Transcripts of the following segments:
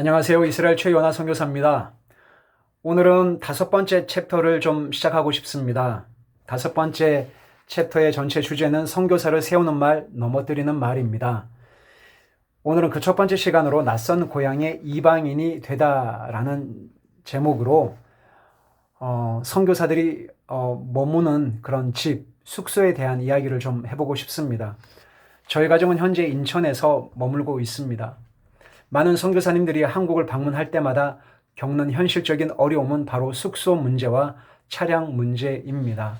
안녕하세요. 이스라엘 최요나 선교사입니다. 오늘은 5번째 챕터를 좀 시작하고 싶습니다. 5번째 챕터의 전체 주제는 선교사를 세우는 말, 넘어뜨리는 말입니다. 오늘은 그 첫 번째 시간으로 낯선 고향의 이방인이 되다라는 제목으로 선교사들이 머무는 그런 집, 숙소에 대한 이야기를 좀 해보고 싶습니다. 저희 가정은 현재 인천에서 머물고 있습니다. 많은 선교사님들이 한국을 방문할 때마다 겪는 현실적인 어려움은 바로 숙소 문제와 차량 문제입니다.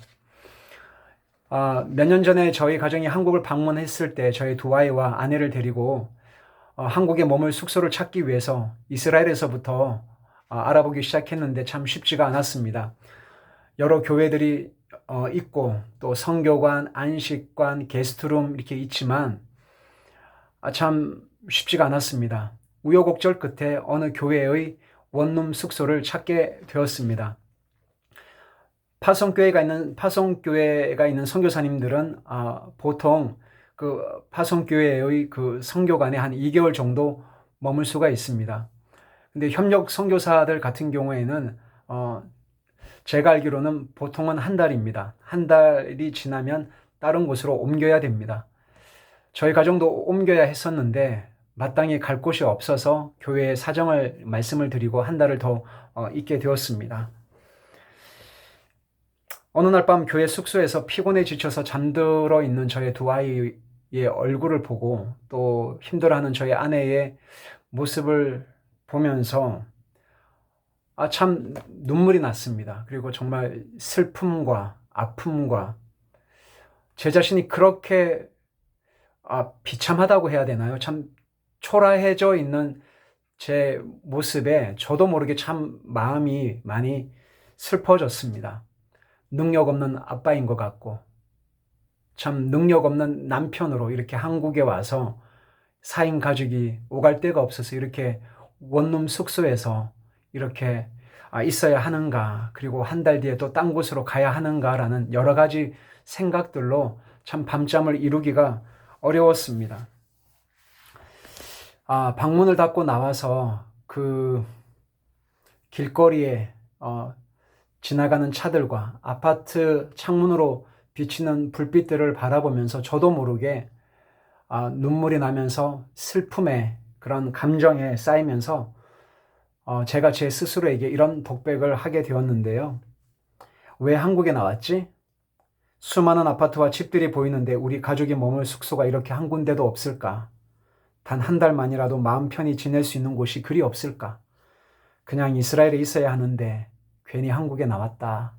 몇 년 전에 저희 가정이 한국을 방문했을 때 저희 두 아이와 아내를 데리고 한국에 머물 숙소를 찾기 위해서 이스라엘에서부터 알아보기 시작했는데 참 쉽지가 않았습니다. 여러 교회들이 있고 또 성교관, 안식관, 게스트룸 이렇게 있지만 참 쉽지가 않았습니다. 우여곡절 끝에 어느 교회의 원룸 숙소를 찾게 되었습니다. 파송교회가 있는 선교사님들은 보통 그 파송교회의 그 선교관에 한 2개월 정도 머물 수가 있습니다. 근데 협력 선교사들 같은 경우에는 제가 알기로는 보통은 한 달입니다. 한 달이 지나면 다른 곳으로 옮겨야 됩니다. 저희 가정도 옮겨야 했었는데 마땅히 갈 곳이 없어서 교회에 사정을 말씀을 드리고 한 달을 더 있게 되었습니다. 어느 날 밤 교회 숙소에서 피곤해 지쳐서 잠들어 있는 저의 두 아이의 얼굴을 보고 또 힘들어하는 저희 아내의 모습을 보면서 참 눈물이 났습니다. 그리고 정말 슬픔과 아픔과 제 자신이 그렇게 비참하다고 해야 되나요? 참 초라해져 있는 제 모습에 저도 모르게 참 마음이 많이 슬퍼졌습니다. 능력 없는 아빠인 것 같고 참 능력 없는 남편으로 이렇게 한국에 와서 4인 가족이 오갈 데가 없어서 이렇게 원룸 숙소에서 이렇게 있어야 하는가, 그리고 한 달 뒤에 또 딴 곳으로 가야 하는가라는 여러 가지 생각들로 참 밤잠을 이루기가 어려웠습니다. 방문을 닫고 나와서 그 길거리에 지나가는 차들과 아파트 창문으로 비치는 불빛들을 바라보면서 저도 모르게 눈물이 나면서 슬픔의 그런 감정에 쌓이면서 제가 제 스스로에게 이런 독백을 하게 되었는데요. 왜 한국에 나왔지? 수많은 아파트와 집들이 보이는데 우리 가족이 머물 숙소가 이렇게 한 군데도 없을까? 단 한 달만이라도 마음 편히 지낼 수 있는 곳이 그리 없을까? 그냥 이스라엘에 있어야 하는데 괜히 한국에 나왔다.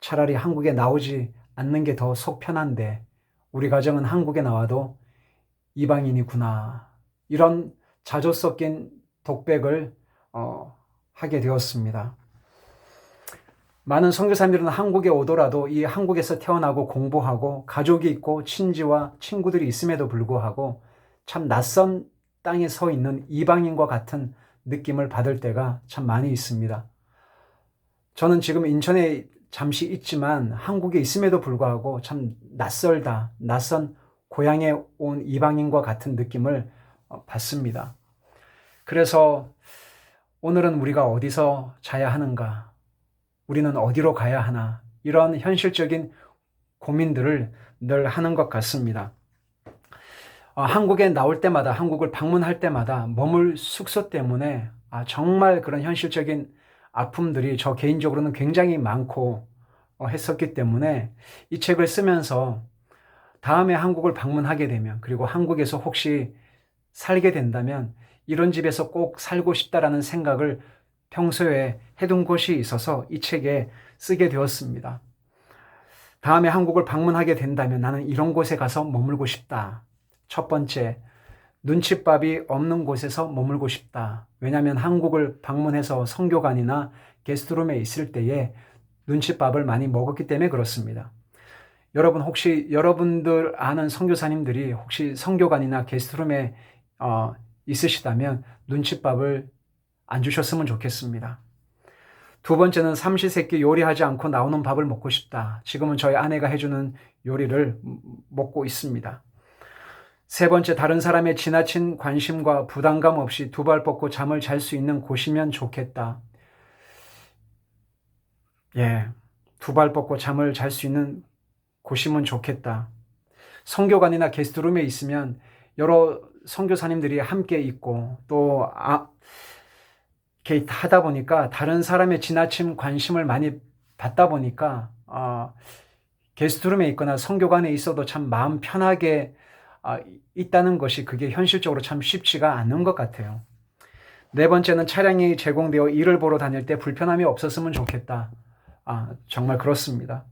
차라리 한국에 나오지 않는 게 더 속 편한데 우리 가정은 한국에 나와도 이방인이구나. 이런 자조 섞인 독백을 하게 되었습니다. 많은 선교사님들은 한국에 오더라도 이 한국에서 태어나고 공부하고 가족이 있고 친지와 친구들이 있음에도 불구하고 참 낯선 땅에 서 있는 이방인과 같은 느낌을 받을 때가 참 많이 있습니다. 저는 지금 인천에 잠시 있지만 한국에 있음에도 불구하고 참 낯설다, 낯선 고향에 온 이방인과 같은 느낌을 받습니다. 그래서 오늘은 우리가 어디서 자야 하는가? 우리는 어디로 가야 하나? 이런 현실적인 고민들을 늘 하는 것 같습니다. 한국에 나올 때마다, 한국을 방문할 때마다 머물 숙소 때문에 정말 그런 현실적인 아픔들이 저 개인적으로는 굉장히 많고 했었기 때문에 이 책을 쓰면서 다음에 한국을 방문하게 되면, 그리고 한국에서 혹시 살게 된다면 이런 집에서 꼭 살고 싶다라는 생각을 평소에 해둔 곳이 있어서 이 책에 쓰게 되었습니다. 다음에 한국을 방문하게 된다면 나는 이런 곳에 가서 머물고 싶다. 첫 번째, 눈칫밥이 없는 곳에서 머물고 싶다. 왜냐하면 한국을 방문해서 선교관이나 게스트룸에 있을 때에 눈칫밥을 많이 먹었기 때문에 그렇습니다. 여러분들 아는 선교사님들이 혹시 선교관이나 게스트룸에 있으시다면 눈칫밥을 안 주셨으면 좋겠습니다. 두 번째는 삼시세끼 요리하지 않고 나오는 밥을 먹고 싶다. 지금은 저희 아내가 해주는 요리를 먹고 있습니다. 세 번째, 다른 사람의 지나친 관심과 부담감 없이 두 발 뻗고 잠을 잘 수 있는 곳이면 좋겠다. 예, 두 발 뻗고 잠을 잘 수 있는 곳이면 좋겠다. 선교관이나 게스트룸에 있으면 여러 선교사님들이 함께 있고 또 이렇게 하다 보니까 다른 사람의 지나친 관심을 많이 받다 보니까 게스트룸에 있거나 선교관에 있어도 참 마음 편하게 있다는 것이 그게 현실적으로 참 쉽지가 않은 것 같아요. 네 번째는 차량이 제공되어 일을 보러 다닐 때 불편함이 없었으면 좋겠다. 정말 그렇습니다.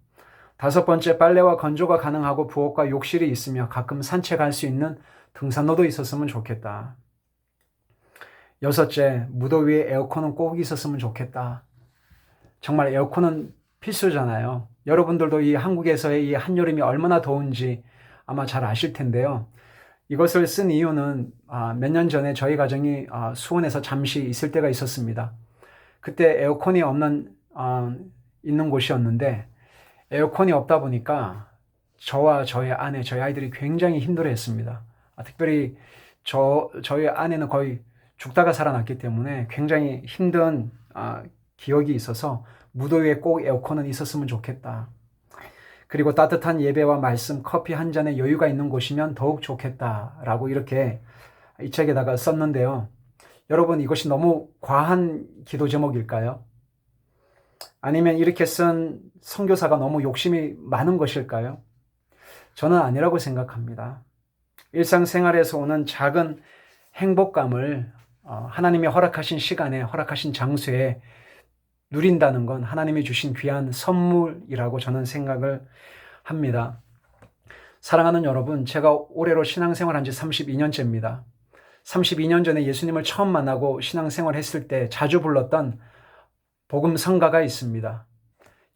다섯 번째, 빨래와 건조가 가능하고 부엌과 욕실이 있으며 가끔 산책할 수 있는 등산로도 있었으면 좋겠다. 여섯째, 무더위에 에어컨은 꼭 있었으면 좋겠다. 정말 에어컨은 필수잖아요. 여러분들도 이 한국에서의 이 한여름이 얼마나 더운지 아마 잘 아실 텐데요. 이것을 쓴 이유는 몇 년 전에 저희 가정이 수원에서 잠시 있을 때가 있었습니다. 그때 에어컨이 있는 곳이었는데 에어컨이 없다 보니까 저와 저희 아내, 저희 아이들이 굉장히 힘들어했습니다. 특별히 저희 아내는 거의 죽다가 살아났기 때문에 굉장히 힘든 기억이 있어서 무더위에 꼭 에어컨은 있었으면 좋겠다. 그리고 따뜻한 예배와 말씀, 커피 한 잔에 여유가 있는 곳이면 더욱 좋겠다라고 이렇게 이 책에다가 썼는데요. 여러분, 이것이 너무 과한 기도 제목일까요? 아니면 이렇게 쓴 선교사가 너무 욕심이 많은 것일까요? 저는 아니라고 생각합니다. 일상생활에서 오는 작은 행복감을 하나님이 허락하신 시간에, 허락하신 장소에 누린다는 건 하나님이 주신 귀한 선물이라고 저는 생각을 합니다. 사랑하는 여러분, 제가 올해로 신앙생활 한 지 32년째입니다. 32년 전에 예수님을 처음 만나고 신앙생활 했을 때 자주 불렀던 복음 성가가 있습니다.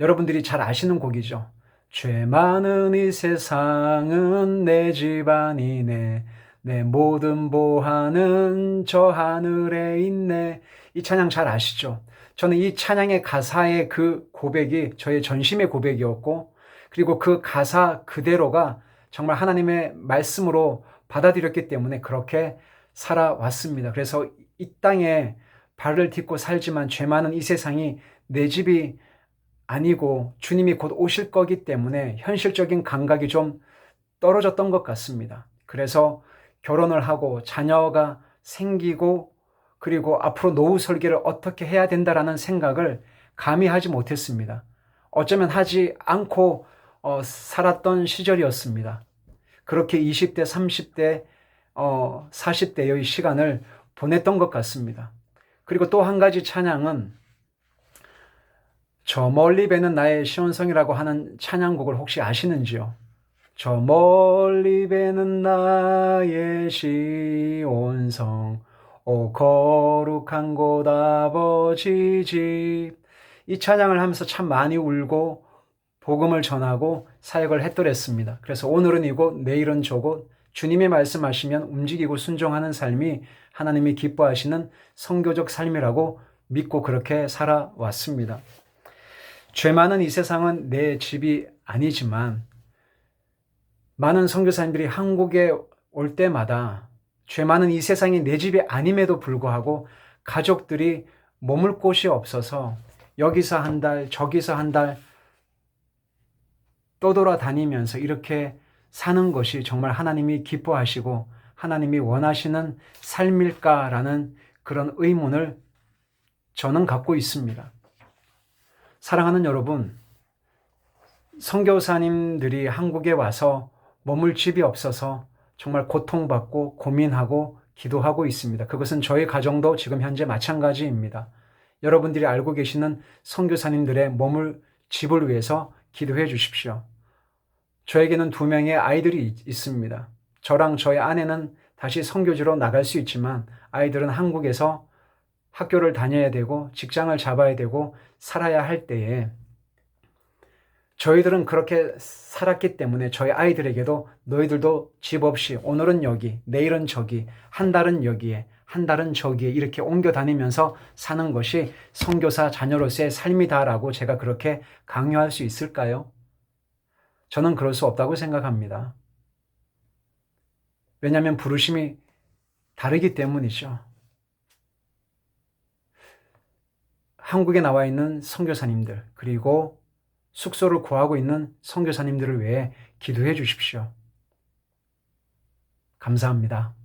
여러분들이 잘 아시는 곡이죠. 죄 많은 이 세상은 내 집안이네, 내 모든 보화는 저 하늘에 있네. 이 찬양 잘 아시죠? 저는 이 찬양의 가사의 그 고백이 저의 전심의 고백이었고, 그리고 그 가사 그대로가 정말 하나님의 말씀으로 받아들였기 때문에 그렇게 살아왔습니다. 그래서 이 땅에 발을 딛고 살지만 죄 많은 이 세상이 내 집이 아니고 주님이 곧 오실 거기 때문에 현실적인 감각이 좀 떨어졌던 것 같습니다. 그래서 결혼을 하고 자녀가 생기고 그리고 앞으로 노후 설계를 어떻게 해야 된다라는 생각을 감히 하지 못했습니다. 어쩌면 하지 않고 살았던 시절이었습니다. 그렇게 20대, 30대, 40대의 시간을 보냈던 것 같습니다. 그리고 또 한 가지 찬양은 저 멀리 배는 나의 시온성이라고 하는 찬양곡을 혹시 아시는지요? 저 멀리 배는 나의 시온성, 오 거룩한 곳 아버지 집. 이 찬양을 하면서 참 많이 울고 복음을 전하고 사역을 했더랬습니다. 그래서 오늘은 이곳, 내일은 저곳, 주님의 말씀하시면 움직이고 순종하는 삶이 하나님이 기뻐하시는 선교적 삶이라고 믿고 그렇게 살아왔습니다. 죄 많은 이 세상은 내 집이 아니지만 많은 선교사님들이 한국에 올 때마다 죄 많은 이 세상이 내 집이 아님에도 불구하고 가족들이 머물 곳이 없어서 여기서 한 달, 저기서 한 달 떠돌아다니면서 이렇게 사는 것이 정말 하나님이 기뻐하시고 하나님이 원하시는 삶일까라는 그런 의문을 저는 갖고 있습니다. 사랑하는 여러분, 선교사님들이 한국에 와서 머물 집이 없어서 정말 고통받고 고민하고 기도하고 있습니다. 그것은 저희 가정도 지금 현재 마찬가지입니다. 여러분들이 알고 계시는 선교사님들의 머물 집을 위해서 기도해 주십시오. 저에게는 2명의 아이들이 있습니다. 저랑 저희 아내는 다시 선교지로 나갈 수 있지만 아이들은 한국에서 학교를 다녀야 되고 직장을 잡아야 되고 살아야 할 때에 저희들은 그렇게 살았기 때문에 저희 아이들에게도 너희들도 집 없이 오늘은 여기, 내일은 저기, 한 달은 여기에, 한 달은 저기에 이렇게 옮겨 다니면서 사는 것이 선교사 자녀로서의 삶이다라고 제가 그렇게 강요할 수 있을까요? 저는 그럴 수 없다고 생각합니다. 왜냐하면 부르심이 다르기 때문이죠. 한국에 나와 있는 선교사님들, 그리고 숙소를 구하고 있는 선교사님들을 위해 기도해 주십시오. 감사합니다.